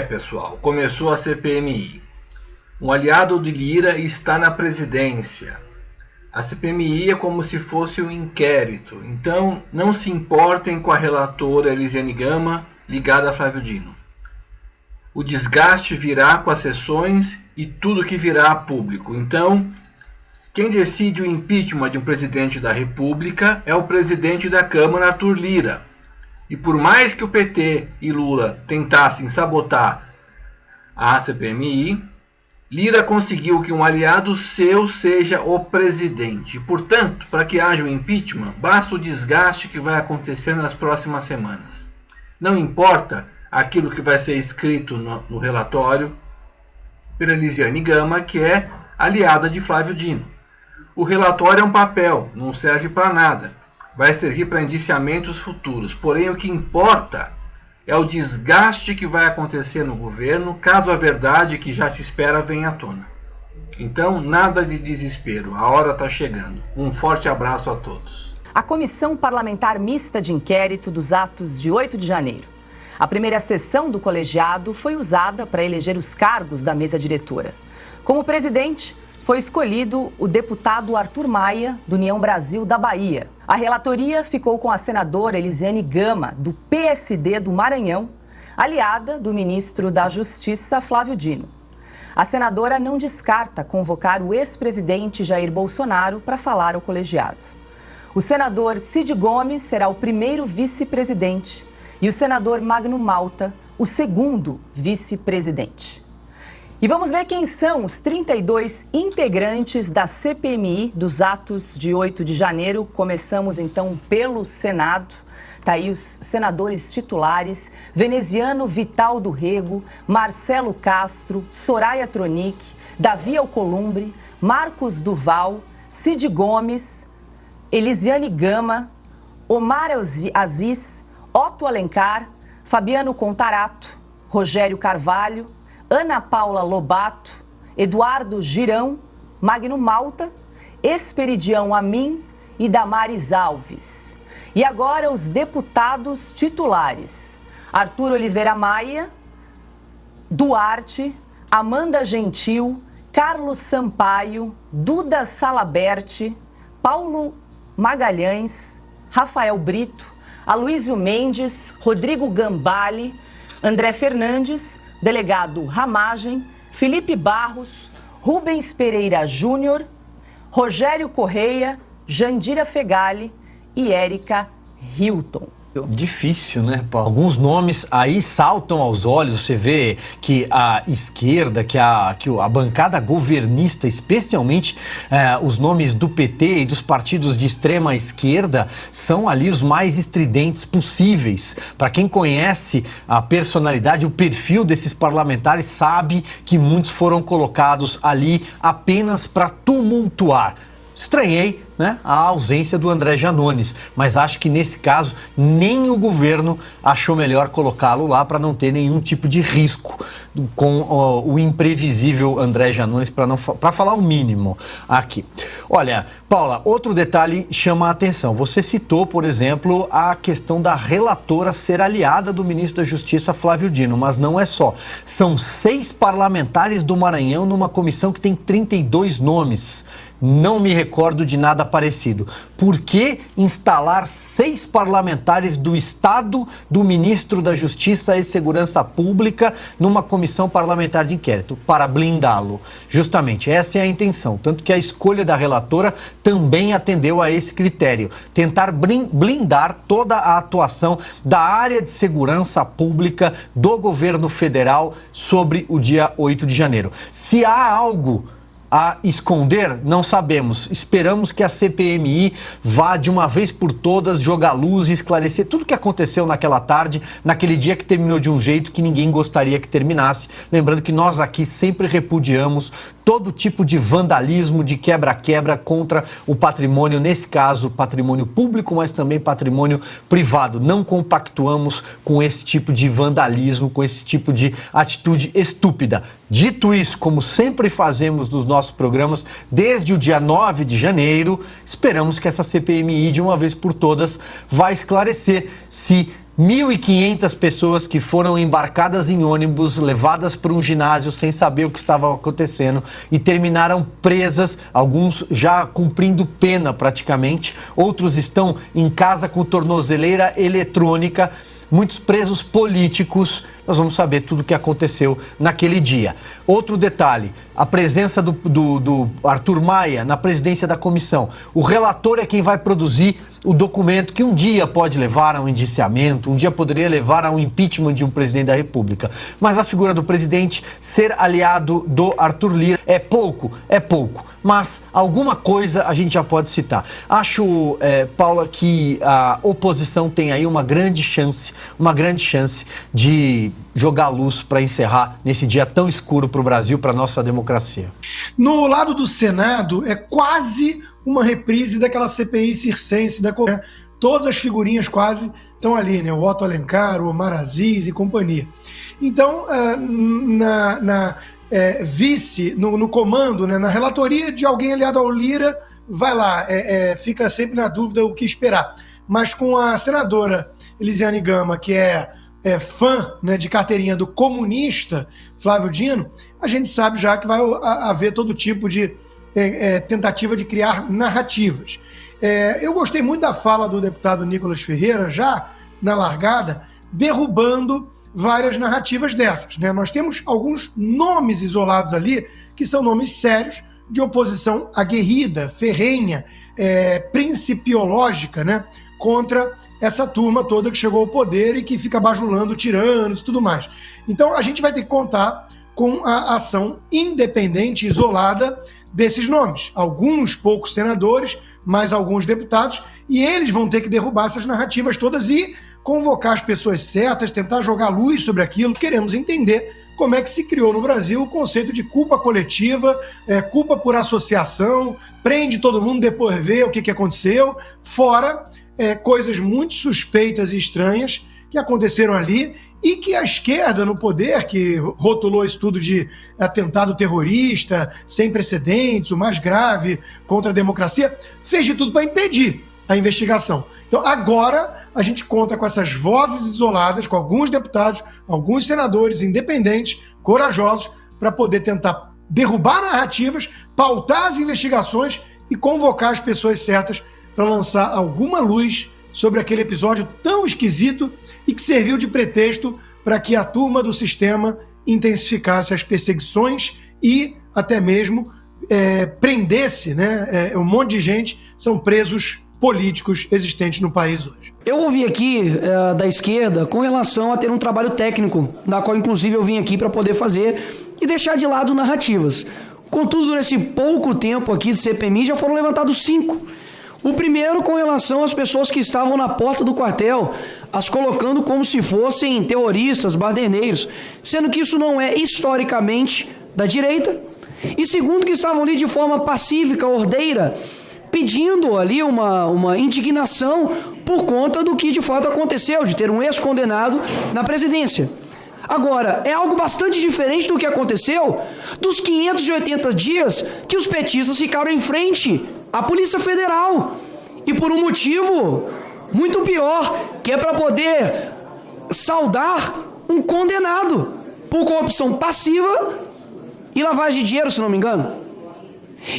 Pessoal, começou a CPMI. Um aliado de Lira está na presidência. A CPMI é como se fosse um inquérito, então não se importem com a relatora Elisiane Gama ligada a Flávio Dino. O desgaste virá com as sessões e tudo que virá a público. Então, quem decide o impeachment de um presidente da República é o presidente da Câmara, Arthur Lira. E por mais que o PT e Lula tentassem sabotar a CPMI, Lira conseguiu que um aliado seu seja o presidente. Portanto, para que haja um impeachment, basta o desgaste que vai acontecer nas próximas semanas. Não importa aquilo que vai ser escrito no relatório pela Elisiane Gama, que é aliada de Flávio Dino. O relatório é um papel, não serve para nada. Vai servir para indiciamentos futuros. Porém, o que importa é o desgaste que vai acontecer no governo, caso a verdade que já se espera venha à tona. Então, nada de desespero, a hora está chegando. Um forte abraço a todos. A Comissão Parlamentar Mista de Inquérito dos Atos de 8 de janeiro. A primeira sessão do colegiado foi usada para eleger os cargos da mesa diretora. Como presidente, foi escolhido o deputado Arthur Maia, do União Brasil da Bahia. A relatoria ficou com a senadora Elisiane Gama, do PSD do Maranhão, aliada do ministro da Justiça, Flávio Dino. A senadora não descarta convocar o ex-presidente Jair Bolsonaro para falar ao colegiado. O senador Cid Gomes será o primeiro vice-presidente e o senador Magno Malta, o segundo vice-presidente. E vamos ver quem são os 32 integrantes da CPMI dos atos de 8 de janeiro. Começamos então pelo Senado. Tá aí os senadores titulares: Veneziano Vital do Rego, Marcelo Castro, Soraya Tronic, Davi Alcolumbre, Marcos Duval, Cid Gomes, Elisiane Gama, Omar Aziz, Otto Alencar, Fabiano Contarato, Rogério Carvalho, Ana Paula Lobato, Eduardo Girão, Magno Malta, Esperidião Amin e Damares Alves. E agora os deputados titulares: Arthur Oliveira Maia, Duarte, Amanda Gentil, Carlos Sampaio, Duda Salabert, Paulo Magalhães, Rafael Brito, Aloysio Mendes, Rodrigo Gambale, André Fernandes, delegado Ramagem, Felipe Barros, Rubens Pereira Júnior, Rogério Correia, Jandira Fegali e Érica Hilton. Difícil, né, Paulo? Alguns nomes aí saltam aos olhos. Você vê que a esquerda, que a bancada governista, especialmente os nomes do PT e dos partidos de extrema esquerda, são ali os mais estridentes possíveis. Para quem conhece a personalidade, o perfil desses parlamentares, sabe que muitos foram colocados ali apenas para tumultuar. Estranhei, né, a ausência do André Janones, mas acho que nesse caso nem o governo achou melhor colocá-lo lá para não ter nenhum tipo de risco com o imprevisível André Janones, para falar o mínimo aqui. Olha, Paula, outro detalhe chama a atenção. Você citou, por exemplo, a questão da relatora ser aliada do ministro da Justiça, Flávio Dino, mas não é só. São 6 parlamentares do Maranhão numa comissão que tem 32 nomes. Não me recordo de nada parecido. Por que instalar 6 parlamentares do Estado, do ministro da Justiça e Segurança Pública numa comissão parlamentar de inquérito? Para blindá-lo. Justamente, essa é a intenção. Tanto que a escolha da relatora também atendeu a esse critério. Tentar blindar toda a atuação da área de segurança pública do governo federal sobre o dia 8 de janeiro. Se há algo a esconder, não sabemos. Esperamos que a CPMI vá de uma vez por todas jogar luz e esclarecer tudo o que aconteceu naquela tarde, naquele dia que terminou de um jeito que ninguém gostaria que terminasse. Lembrando que nós aqui sempre repudiamos todo tipo de vandalismo, de quebra-quebra contra o patrimônio, nesse caso, patrimônio público, mas também patrimônio privado. Não compactuamos com esse tipo de vandalismo, com esse tipo de atitude estúpida. Dito isso, como sempre fazemos nos nossos programas, desde o dia 9 de janeiro, esperamos que essa CPMI, de uma vez por todas, vai esclarecer se 1.500 pessoas que foram embarcadas em ônibus, levadas para um ginásio sem saber o que estava acontecendo e terminaram presas, alguns já cumprindo pena praticamente, outros estão em casa com tornozeleira eletrônica, muitos presos políticos. Nós vamos saber tudo o que aconteceu naquele dia. Outro detalhe, a presença do Arthur Maia na presidência da comissão. O relator é quem vai produzir o documento que um dia pode levar a um indiciamento, um dia poderia levar a um impeachment de um presidente da República. Mas a figura do presidente ser aliado do Arthur Lira é pouco, mas alguma coisa a gente já pode citar. Acho, Paula, que a oposição tem aí uma grande chance de jogar luz para encerrar nesse dia tão escuro para o Brasil, para a nossa democracia. No lado do Senado, é quase uma reprise daquela CPI circense da Coreia. Todas as figurinhas quase estão ali, né? O Otto Alencar, o Omar Aziz e companhia. Então, no comando, né, na relatoria de alguém aliado ao Lira, vai lá, fica sempre na dúvida o que esperar. Mas com a senadora Elisiane Gama, que é fã, né, de carteirinha do comunista Flávio Dino, a gente sabe já que vai haver todo tipo de tentativa de criar narrativas. Eu gostei muito da fala do deputado Nicolas Ferreira, já na largada, derrubando várias narrativas dessas, né? Nós temos alguns nomes isolados ali, que são nomes sérios, de oposição aguerrida, ferrenha, principiológica, né, contra essa turma toda que chegou ao poder e que fica bajulando tiranos e tudo mais. Então a gente vai ter que contar com a ação independente, isolada desses nomes. Alguns poucos senadores, mais alguns deputados, e eles vão ter que derrubar essas narrativas todas e convocar as pessoas certas, tentar jogar luz sobre aquilo. Queremos entender como é que se criou no Brasil o conceito de culpa coletiva, culpa por associação, prende todo mundo, depois vê o que aconteceu, fora coisas muito suspeitas e estranhas que aconteceram ali e que a esquerda no poder, que rotulou isso tudo de atentado terrorista, sem precedentes, o mais grave contra a democracia, fez de tudo para impedir a investigação. Então agora a gente conta com essas vozes isoladas, com alguns deputados, alguns senadores independentes, corajosos, para poder tentar derrubar narrativas, pautar as investigações e convocar as pessoas certas para lançar alguma luz sobre aquele episódio tão esquisito e que serviu de pretexto para que a turma do sistema intensificasse as perseguições e até mesmo prendesse, né, um monte de gente, são presos políticos existentes no país hoje. Eu ouvi aqui da esquerda com relação a ter um trabalho técnico, na qual inclusive eu vim aqui para poder fazer e deixar de lado narrativas. Contudo, nesse pouco tempo aqui de CPMI já foram levantados 5. O primeiro com relação às pessoas que estavam na porta do quartel, as colocando como se fossem terroristas, baderneiros, sendo que isso não é historicamente da direita. E segundo, que estavam ali de forma pacífica, ordeira, pedindo ali uma indignação por conta do que de fato aconteceu, de ter um ex-condenado na presidência. Agora, é algo bastante diferente do que aconteceu dos 580 dias que os petistas ficaram em frente à Polícia Federal. E por um motivo muito pior, que é para poder saudar um condenado por corrupção passiva e lavagem de dinheiro, se não me engano.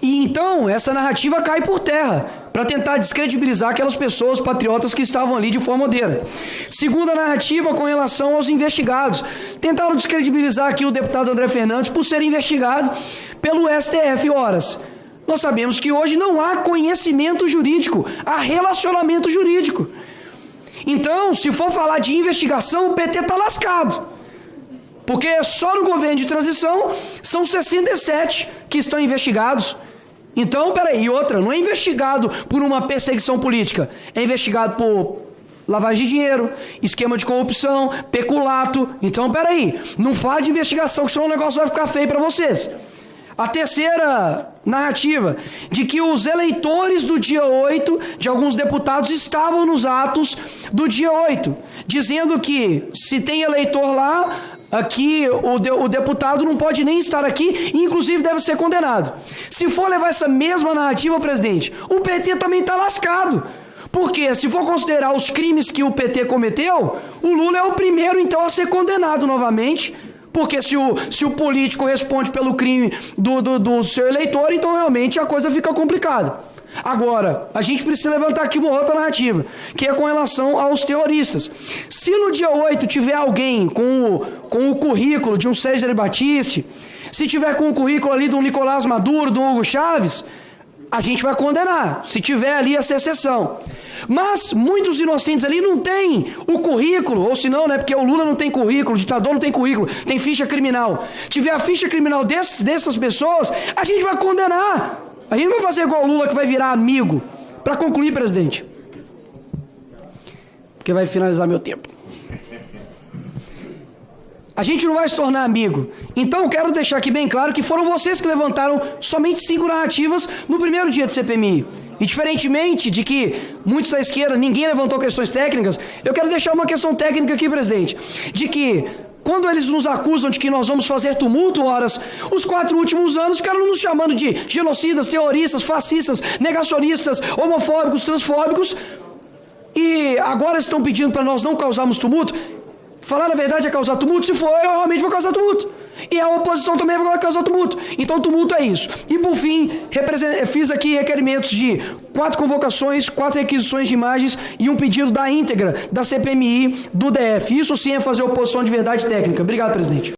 E então essa narrativa cai por terra para tentar descredibilizar aquelas pessoas patriotas que estavam ali de forma ordeira. Segunda narrativa com relação aos investigados. Tentaram descredibilizar aqui o deputado André Fernandes por ser investigado pelo STF. Horas. Nós sabemos que hoje não há conhecimento jurídico, há relacionamento jurídico. Então, se for falar de investigação, o PT está lascado. Porque só no governo de transição são 67 que estão investigados. Então, peraí, e outra, não é investigado por uma perseguição política, é investigado por lavagem de dinheiro, esquema de corrupção, peculato. Então, peraí, não fala de investigação, que senão o negócio vai ficar feio para vocês. A terceira narrativa, de que os eleitores do dia 8, de alguns deputados, estavam nos atos do dia 8, dizendo que se tem eleitor lá, aqui o deputado não pode nem estar aqui, e inclusive deve ser condenado. Se for levar essa mesma narrativa, presidente, o PT também está lascado. Porque se for considerar os crimes que o PT cometeu, o Lula é o primeiro, então, a ser condenado novamente. Porque se o político responde pelo crime do seu eleitor, então realmente a coisa fica complicada. Agora, a gente precisa levantar aqui uma outra narrativa, que é com relação aos terroristas. Se no dia 8 tiver alguém com o currículo de um César Battisti, se tiver com o currículo ali do Nicolás Maduro, do Hugo Chávez, a gente vai condenar, se tiver ali a secessão. Mas muitos inocentes ali não têm o currículo, ou se não, né, porque o Lula não tem currículo, o ditador não tem currículo, tem ficha criminal. Tiver a ficha criminal dessas pessoas, a gente vai condenar. A gente não vai fazer igual o Lula que vai virar amigo. Para concluir, presidente, porque vai finalizar meu tempo. A gente não vai se tornar amigo. Então eu quero deixar aqui bem claro que foram vocês que levantaram somente 5 narrativas no primeiro dia de CPMI. E diferentemente de que muitos da esquerda, ninguém levantou questões técnicas, eu quero deixar uma questão técnica aqui, presidente, de que quando eles nos acusam de que nós vamos fazer tumulto, horas, os 4 últimos anos ficaram nos chamando de genocidas, terroristas, fascistas, negacionistas, homofóbicos, transfóbicos, e agora estão pedindo para nós não causarmos tumulto. Falar a verdade é causar tumulto? Se for, eu realmente vou causar tumulto. E a oposição também vai causar tumulto. Então, tumulto é isso. E, por fim, fiz aqui requerimentos de 4 convocações, 4 requisições de imagens e um pedido da íntegra da CPMI do DF. Isso sim é fazer oposição de verdade técnica. Obrigado, presidente.